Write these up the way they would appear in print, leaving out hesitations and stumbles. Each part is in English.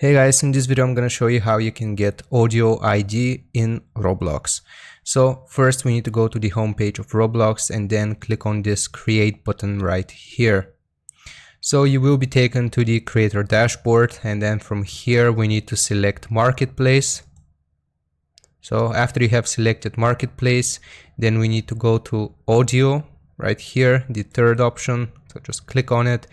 Hey guys, in this video I'm gonna show you how you can get audio ID in Roblox. So first we need to go to the home page of Roblox and then click on this create button right here. So you will be taken to the creator dashboard, and then from here we need to select marketplace. So after you have selected marketplace, then we need to go to audio right here, the third option. So just click on it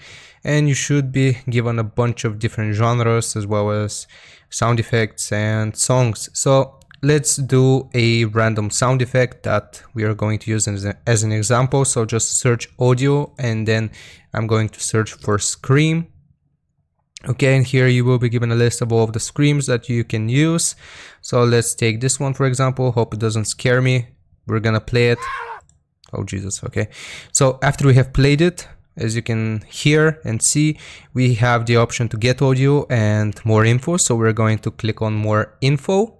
and you should be given a bunch of different genres as well as sound effects and songs. So let's do a random sound effect that we are going to use as an example. So just search audio and then I'm going to search for scream. Okay, and here you will be given a list of all of the screams that you can use. So let's take this one for example. Hope it doesn't scare me. We're gonna play it. Oh Jesus, okay. So after we have played it, as you can hear and see, we have the option to get audio and more info. So we're going to click on more info.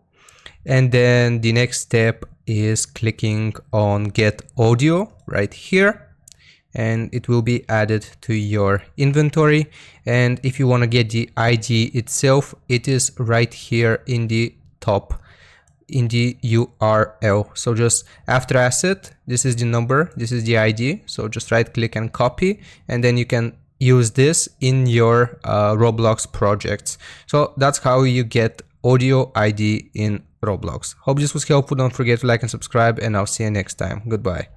And then the next step is clicking on get audio right here. And it will be added to your inventory. And if you want to get the ID itself, it is right here in the top in the URL. So just after asset, this is the number, this is the ID. So just right click and copy, and then you can use this in your Roblox projects. So that's how you get audio ID in Roblox. Hope this was helpful. Don't forget to like and subscribe, and I'll see you next time. Goodbye.